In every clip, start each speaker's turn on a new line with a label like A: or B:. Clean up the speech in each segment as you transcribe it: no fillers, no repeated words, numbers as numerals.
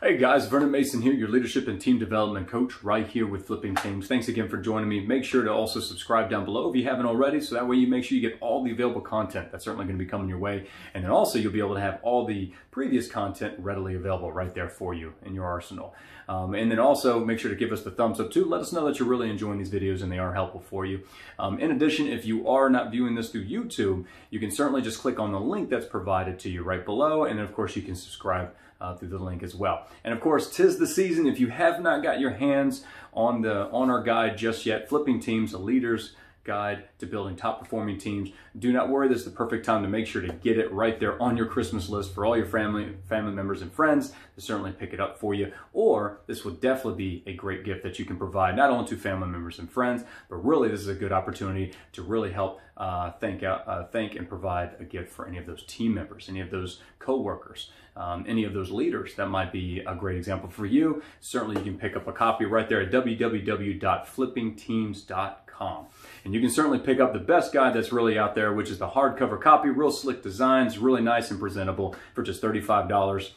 A: Hey guys, Vernon Mason here, your leadership and team development coach right here with Flipping Teams. Thanks again for joining me. Make sure to also subscribe down below if you haven't already, so that way you make sure you get all the available content that's certainly going to be coming your way. And then also you'll be able to have all the previous content readily available right there for you in your arsenal. And then also make sure to give us the thumbs up too. Let us know that you're really enjoying these videos and they are helpful for you. In addition, if you are not viewing this through YouTube, you can certainly just click on the link that's provided to you right below. And then of course you can subscribe through the link as well. And of course, 'tis the season. If you have not got your hands on our guide just yet, Flipping Teams, a leader's guide to building top performing teams, do not worry. This is the perfect time to make sure to get it right there on your Christmas list for all your family members and friends to certainly pick it up for you. Or this would definitely be a great gift that you can provide not only to family members and friends, but really this is a good opportunity to really help thank and provide a gift for any of those team members, any of those co-workers, any of those leaders. That might be a great example for you. Certainly you can pick up a copy right there at www.flippingteams.com. And you can certainly pick up the best guide that's really out there, which is the hardcover copy, real slick designs, really nice and presentable for just $35.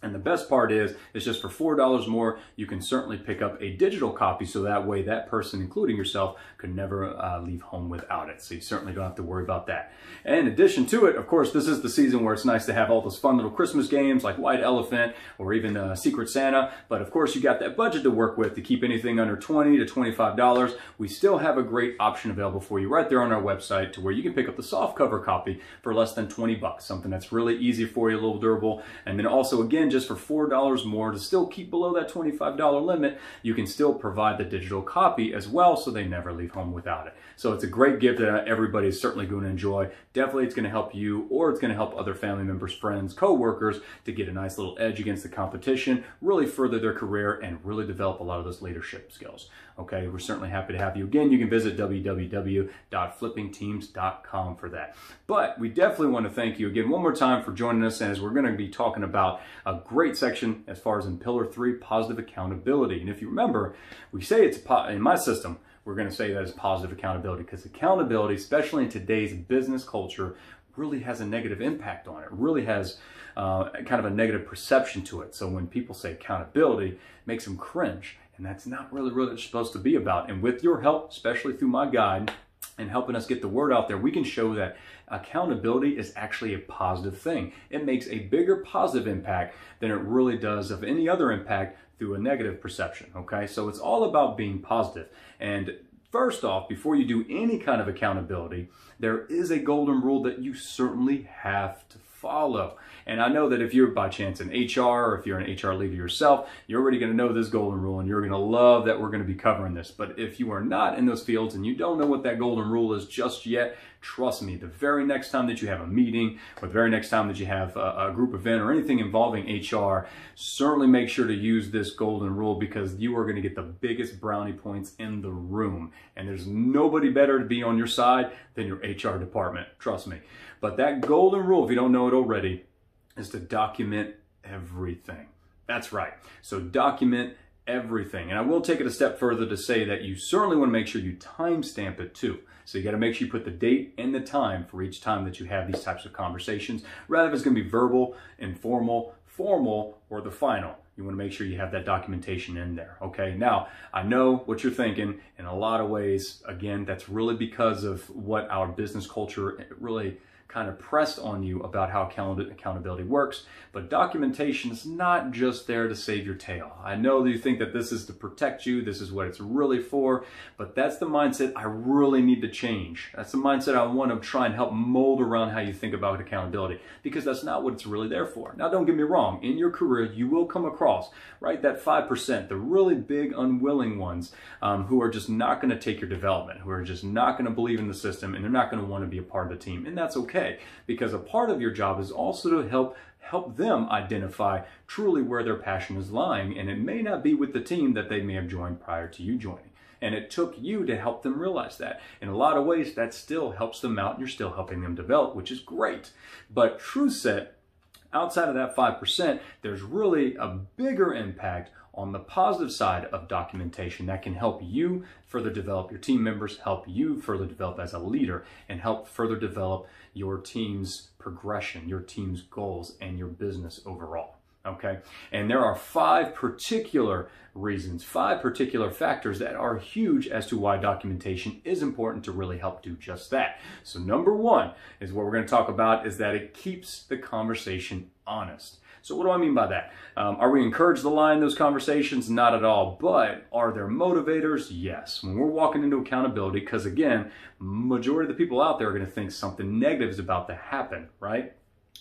A: And the best part is, it's just for $4 more, you can certainly pick up a digital copy, so that way that person, including yourself, could never leave home without it. So you certainly don't have to worry about that. And in addition to it, of course, this is the season where it's nice to have all those fun little Christmas games like White Elephant or even Secret Santa. But of course, you got that budget to work with to keep anything under $20 to $25. We still have a great option available for you right there on our website to where you can pick up the soft cover copy for less than 20 bucks, something that's really easy for you, a little durable. And then also, again, just for $4 more to still keep below that $25 limit, you can still provide the digital copy as well, so they never leave home without it. So it's a great gift that everybody is certainly going to enjoy. Definitely it's going to help you, or it's going to help other family members, friends, co-workers to get a nice little edge against the competition, really further their career, and really develop a lot of those leadership skills. Okay, we're certainly happy to have you. Again, you can visit www.flippingteams.com for that. But we definitely want to thank you again one more time for joining us, as we're going to be talking about a great section as far as in Pillar 3, positive accountability. And if you remember, we say it's in my system, we're going to say that it's positive accountability, because accountability, especially in today's business culture, really has a negative impact on it. It really has kind of a negative perception to it. So when people say accountability, it makes them cringe. And that's not really what it's supposed to be about. And with your help, especially through my guide and helping us get the word out there, we can show that accountability is actually a positive thing. It makes a bigger positive impact than it really does of any other impact through a negative perception. Okay, so it's all about being positive. And first off, before you do any kind of accountability, there is a golden rule that you certainly have to follow. And I know that if you're by chance in HR, or if you're an HR leader yourself, you're already going to know this golden rule, and you're going to love that we're going to be covering this. But if you are not in those fields and you don't know what that golden rule is just yet, trust me, the very next time that you have a meeting, or the very next time that you have a group event or anything involving HR, certainly make sure to use this golden rule, because you are going to get the biggest brownie points in the room. And there's nobody better to be on your side than your HR department, trust me. But that golden rule, if you don't know it already, is to document everything. That's right. So document everything. And I will take it a step further to say that you certainly want to make sure you timestamp it too. So you got to make sure you put the date and the time for each time that you have these types of conversations, rather if it's going to be verbal, informal, formal, or the final. You want to make sure you have that documentation in there. Okay, now I know what you're thinking. In a lot of ways, again, that's really because of what our business culture really kind of pressed on you about how accountability works. But documentation is not just there to save your tail. I know that you think that this is to protect you, this is what it's really for, but that's the mindset I really need to change. That's the mindset I want to try and help mold around how you think about accountability, because that's not what it's really there for. Now, don't get me wrong, in your career, you will come across, right, that 5%, the really big unwilling ones who are just not going to take your development, who are just not going to believe in the system, and they're not going to want to be a part of the team. And that's okay. Because a part of your job is also to help them identify truly where their passion is lying, and it may not be with the team that they may have joined prior to you joining. And it took you to help them realize that. In a lot of ways, that still helps them out, and you're still helping them develop, which is great. But true set, outside of that 5%, there's really a bigger impact on the positive side of documentation that can help you further develop your team members, help you further develop as a leader, and help further develop your team's progression, your team's goals, and your business overall. Okay, and there are 5 particular reasons, 5 particular factors that are huge as to why documentation is important to really help do just that. So number 1 is what we're going to talk about, is that it keeps the conversation honest. So what do I mean by that? Are we encouraged to lie in those conversations? Not at all. But are there motivators? Yes. When we're walking into accountability, because again, majority of the people out there are going to think something negative is about to happen, right?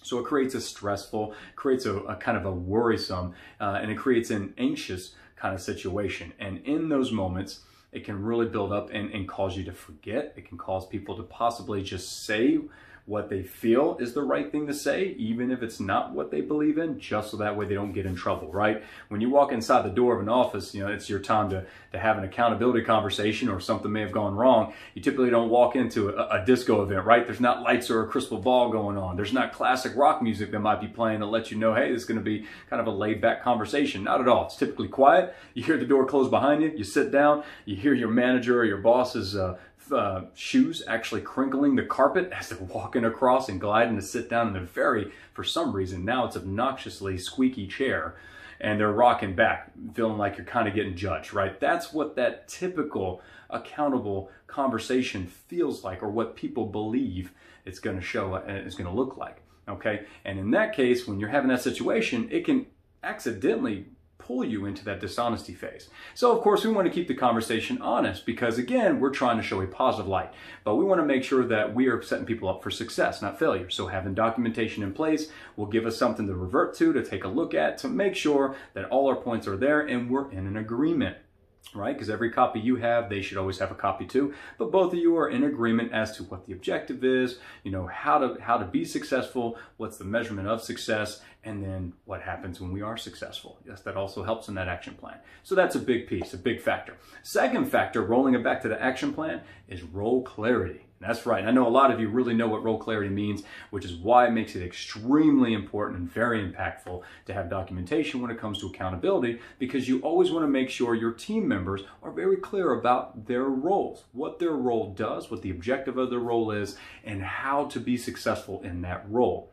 A: So it creates a stressful, creates a kind of a worrisome, and it creates an anxious kind of situation. And in those moments, it can really build up and cause you to forget. It can cause people to possibly just say what they feel is the right thing to say, even if it's not what they believe in, just so that way they don't get in trouble, right? When you walk inside the door of an office, you know, it's your time to have an accountability conversation, or something may have gone wrong. You typically don't walk into a disco event, right? There's not lights or a crystal ball going on. There's not classic rock music that might be playing to let you know, hey, this is going to be kind of a laid back conversation. Not at all. It's typically quiet. You hear the door close behind you. You sit down. You hear your manager or your boss's shoes actually crinkling the carpet as they're walking across and gliding to sit down in a very, for some reason, now it's obnoxiously squeaky chair, and they're rocking back, feeling like you're kind of getting judged, right? That's what that typical accountable conversation feels like, or what people believe it's going to show and it's going to look like, okay? And in that case, when you're having that situation, it can accidentally pull you into that dishonesty phase. So of course we want to keep the conversation honest, because again, we're trying to show a positive light, but we want to make sure that we are setting people up for success, not failure. So having documentation in place will give us something to revert to take a look at, to make sure that all our points are there and we're in an agreement. Right? Because every copy you have, they should always have a copy too. But both of you are in agreement as to what the objective is, you know, how to be successful, what's the measurement of success, and then what happens when we are successful. Yes, that also helps in that action plan. So that's a big piece, a big factor. Second factor, rolling it back to the action plan, is role clarity. That's right. I know a lot of you really know what role clarity means, which is why it makes it extremely important and very impactful to have documentation when it comes to accountability, because you always want to make sure your team members are very clear about their roles, what their role does, what the objective of their role is, and how to be successful in that role.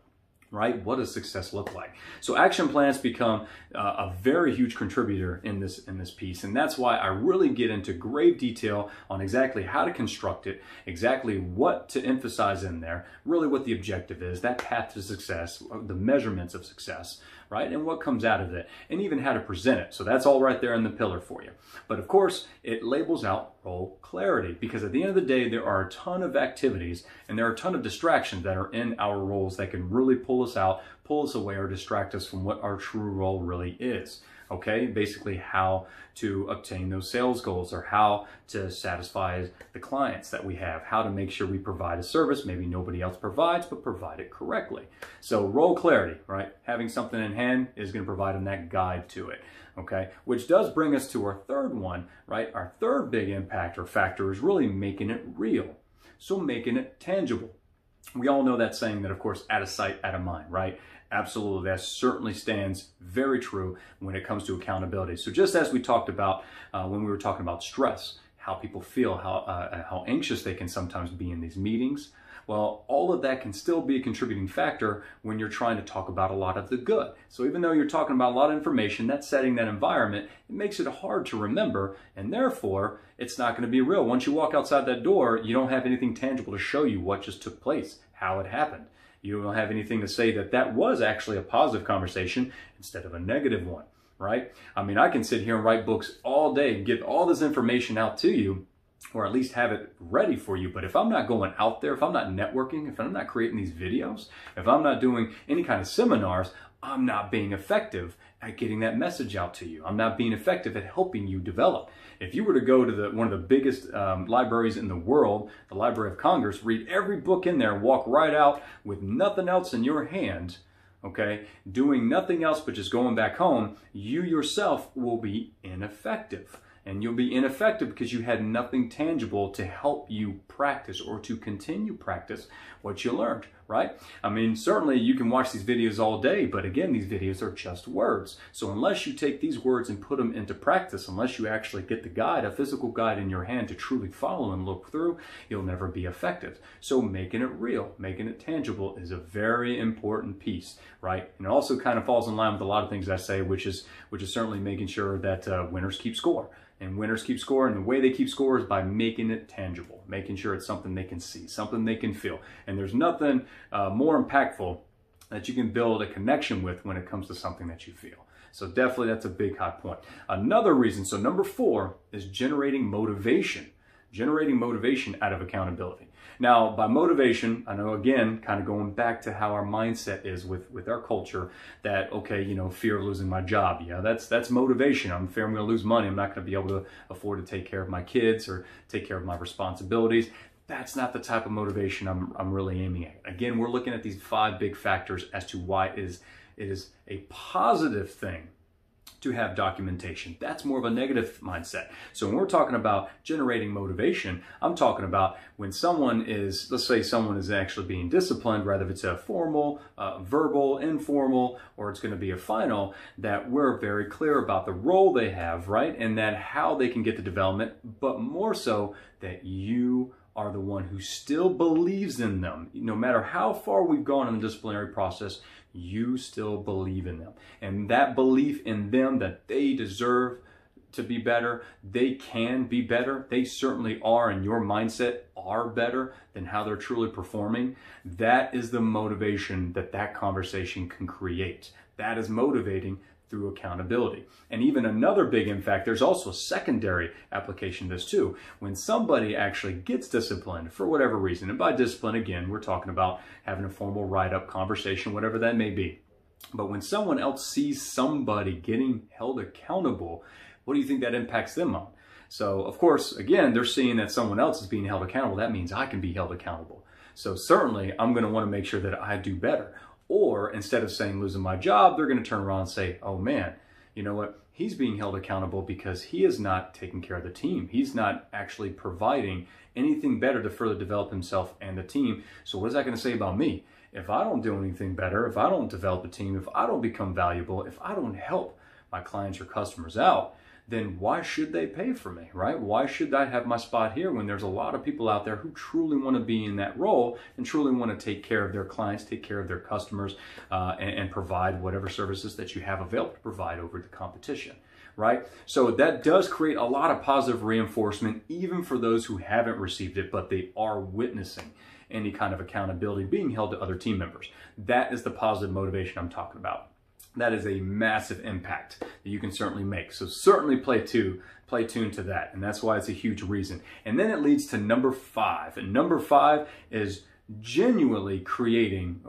A: Right? What does success look like? So action plans become a very huge contributor in this piece, and that's why I really get into grave detail on exactly how to construct it, exactly what to emphasize in there, really what the objective is, that path to success, the measurements of success, right? And what comes out of it, and even how to present it. So that's all right there in the pillar for you. But of course, it labels out role clarity, because at the end of the day, there are a ton of activities and there are a ton of distractions that are in our roles that can really pull us out, pull us away, or distract us from what our true role really is. Okay, basically how to obtain those sales goals, or how to satisfy the clients that we have, how to make sure we provide a service maybe nobody else provides, but provide it correctly. So role clarity, right? Having something in hand is going to provide them that guide to it. Okay, which does bring us to our third one, right? Our third big impact or factor is really making it real. So making it tangible. We all know that saying that, of course, out of sight, out of mind, right? Absolutely, that certainly stands very true when it comes to accountability. So just as we talked about when we were talking about stress, how people feel, how anxious they can sometimes be in these meetings, well, all of that can still be a contributing factor when you're trying to talk about a lot of the good. So even though you're talking about a lot of information, that's setting that environment, it makes it hard to remember, and therefore, it's not going to be real. Once you walk outside that door, you don't have anything tangible to show you what just took place, how it happened. You don't have anything to say that that was actually a positive conversation instead of a negative one, right? I mean, I can sit here and write books all day and give all this information out to you, or at least have it ready for you. But if I'm not going out there, if I'm not networking, if I'm not creating these videos, if I'm not doing any kind of seminars, I'm not being effective at getting that message out to you. I'm not being effective at helping you develop. If you were to go to one of the biggest libraries in the world, the Library of Congress, read every book in there and walk right out with nothing else in your hand, okay, doing nothing else but just going back home, you yourself will be ineffective. And you'll be ineffective because you had nothing tangible to help you practice or to continue practice what you learned, right? I mean, certainly you can watch these videos all day, but again, these videos are just words. So unless you take these words and put them into practice, unless you actually get the guide, a physical guide in your hand to truly follow and look through, you'll never be effective. So making it real, making it tangible is a very important piece, right? And it also kind of falls in line with a lot of things I say, which is certainly making sure that winners keep score. And winners keep score, and the way they keep score is by making it tangible, making sure it's something they can see, something they can feel. And there's nothing more impactful that you can build a connection with when it comes to something that you feel. So definitely that's a big hot point. Another reason, so number 4 is generating motivation out of accountability. Now, by motivation, I know, again, kind of going back to how our mindset is with our culture, that, okay, you know, fear of losing my job. Yeah, that's motivation. I'm fear I'm going to lose money. I'm not going to be able to afford to take care of my kids or take care of my responsibilities. That's not the type of motivation I'm really aiming at. Again, we're looking at these 5 big factors as to why it is a positive thing to have documentation. That's more of a negative mindset. So when we're talking about generating motivation, I'm talking about when someone is, let's say someone is actually being disciplined, whether it's a formal, verbal, informal, or it's going to be a final, that we're very clear about the role they have, right? And that how they can get the development, but more so that you are the one who still believes in them. No matter how far we've gone in the disciplinary process, you still believe in them. And that belief in them that they deserve to be better, they can be better, they certainly are, and your mindset are better than how they're truly performing, that is the motivation that conversation can create. That is motivating through accountability. And even another big impact, there's also a secondary application of this too. When somebody actually gets disciplined for whatever reason, and by discipline, again, we're talking about having a formal write-up conversation, whatever that may be. But when someone else sees somebody getting held accountable, what do you think that impacts them on? So, of course, again, they're seeing that someone else is being held accountable. That means I can be held accountable. So certainly, I'm going to want to make sure that I do better. Or instead of saying losing my job, they're going to turn around and say, oh man, you know what? He's being held accountable because he is not taking care of the team. He's not actually providing anything better to further develop himself and the team. So what is that going to say about me? If I don't do anything better, if I don't develop a team, if I don't become valuable, if I don't help my clients or customers out, then why should they pay for me, right? Why should I have my spot here when there's a lot of people out there who truly want to be in that role and truly want to take care of their clients, take care of their customers, and provide whatever services that you have available to provide over the competition, right? So that does create a lot of positive reinforcement, even for those who haven't received it, but they are witnessing any kind of accountability being held to other team members. That is the positive motivation I'm talking about. That is a massive impact that you can certainly make. So certainly play tuned to that. And that's why it's a huge reason. And then it leads to number 5. And number 5 is genuinely creating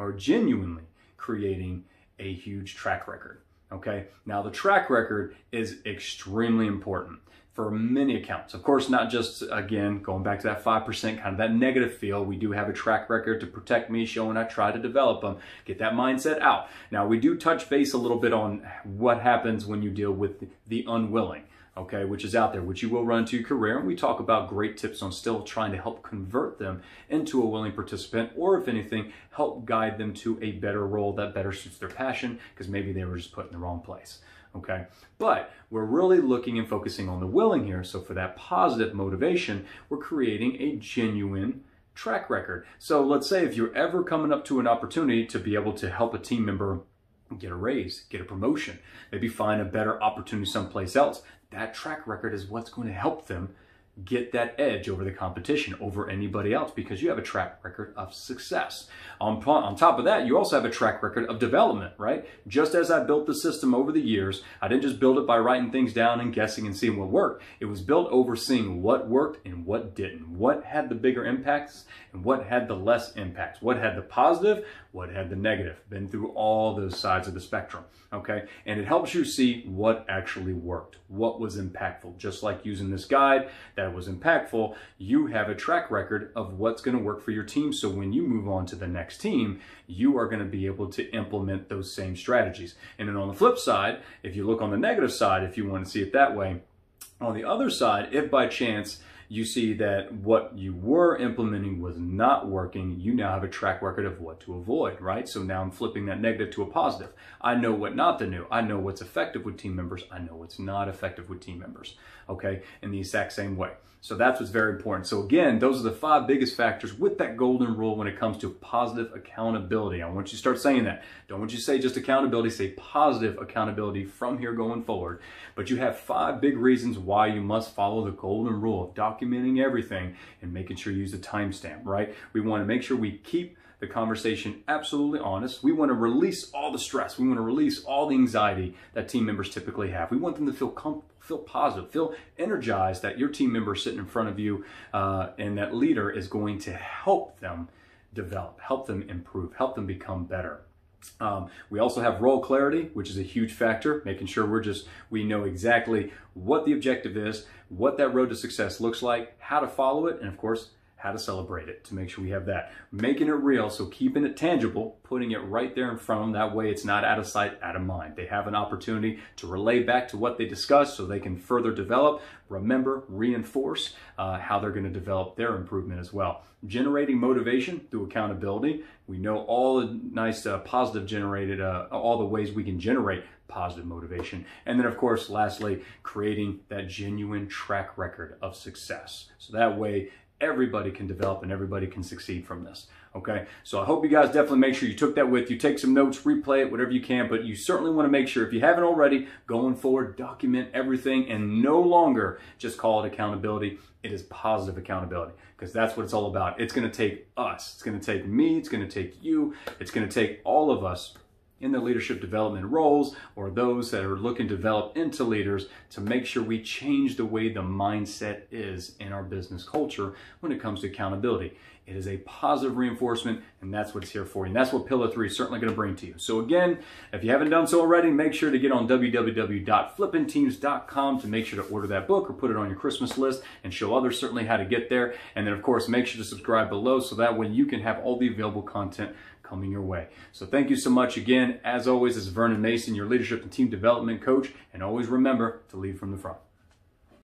A: a huge track record. Okay. Now the track record is extremely important for many accounts. Of course, not just, again, going back to that 5%, kind of that negative feel. We do have a track record to protect me, showing I try to develop them, get that mindset out. Now, we do touch base a little bit on what happens when you deal with the unwilling, okay, which is out there, which you will run into your career. And we talk about great tips on still trying to help convert them into a willing participant, or if anything, help guide them to a better role that better suits their passion, because maybe they were just put in the wrong place. Okay, but we're really looking and focusing on the willing here. So for that positive motivation, we're creating a genuine track record. So let's say if you're ever coming up to an opportunity to be able to help a team member get a raise, get a promotion, maybe find a better opportunity someplace else, that track record is what's going to help them get that edge over the competition, over anybody else, because you have a track record of success. On top of that, you also have a track record of development, right? Just as I built the system over the years, I didn't just build it by writing things down and guessing and seeing what worked. It was built over seeing what worked and what didn't, what had the bigger impacts and what had the less impacts, what had the positive, what had the negative. Been through all those sides of the spectrum, okay? And it helps you see what actually worked, what was impactful. Just like using this guide that was impactful, you have a track record of what's going to work for your team. So when you move on to the next team, you are going to be able to implement those same strategies. And then on the flip side, if you look on the negative side, if you want to see it that way, on the other side, if by chance you see that what you were implementing was not working, you now have a track record of what to avoid, right? So now I'm flipping that negative to a positive. I know what not to do. I know what's effective with team members. I know what's not effective with team members, okay? In the exact same way. So that's what's very important. So again, those are the 5 biggest factors with that golden rule when it comes to positive accountability. I want you to start saying that. Don't want you to say just accountability, say positive accountability from here going forward. But you have 5 big reasons why you must follow the golden rule of documenting everything and making sure you use a timestamp, right? We want to make sure we keep the conversation absolutely honest. We want to release all the stress. We want to release all the anxiety that team members typically have. We want them to feel comfortable, feel positive, feel energized that your team member is sitting in front of you and that leader is going to help them develop, help them improve, help them become better. We also have role clarity, which is a huge factor, making sure we know exactly what the objective is, what that road to success looks like, how to follow it, and of course, how to celebrate it to make sure we have that. Making it real, so keeping it tangible, putting it right there in front of them. That way it's not out of sight, out of mind. They have an opportunity to relay back to what they discussed so they can further develop, remember, reinforce how they're going to develop their improvement as well. Generating motivation through accountability. We know all the nice positive generated, all the ways we can generate positive motivation. And then of course, lastly, creating that genuine track record of success. So that way, everybody can develop and everybody can succeed from this. Okay, so I hope you guys definitely make sure you took that with you. Take some notes, replay it, whatever you can, but you certainly want to make sure, if you haven't already, going forward, document everything and no longer just call it accountability. It is positive accountability, because that's what it's all about. It's going to take us. It's going to take me. It's going to take you. It's going to take all of us in the leadership development roles, or those that are looking to develop into leaders, to make sure we change the way the mindset is in our business culture when it comes to accountability. It is a positive reinforcement, and that's what it's here for you. And that's what Pillar 3 is certainly going to bring to you. So again, if you haven't done so already, make sure to get on www.flippinteams.com to make sure to order that book or put it on your Christmas list and show others certainly how to get there. And then of course, make sure to subscribe below so that way you can have all the available content coming your way. So thank you so much again. As always, this is Vernon Mason, your leadership and team development coach. And always remember to lead from the front.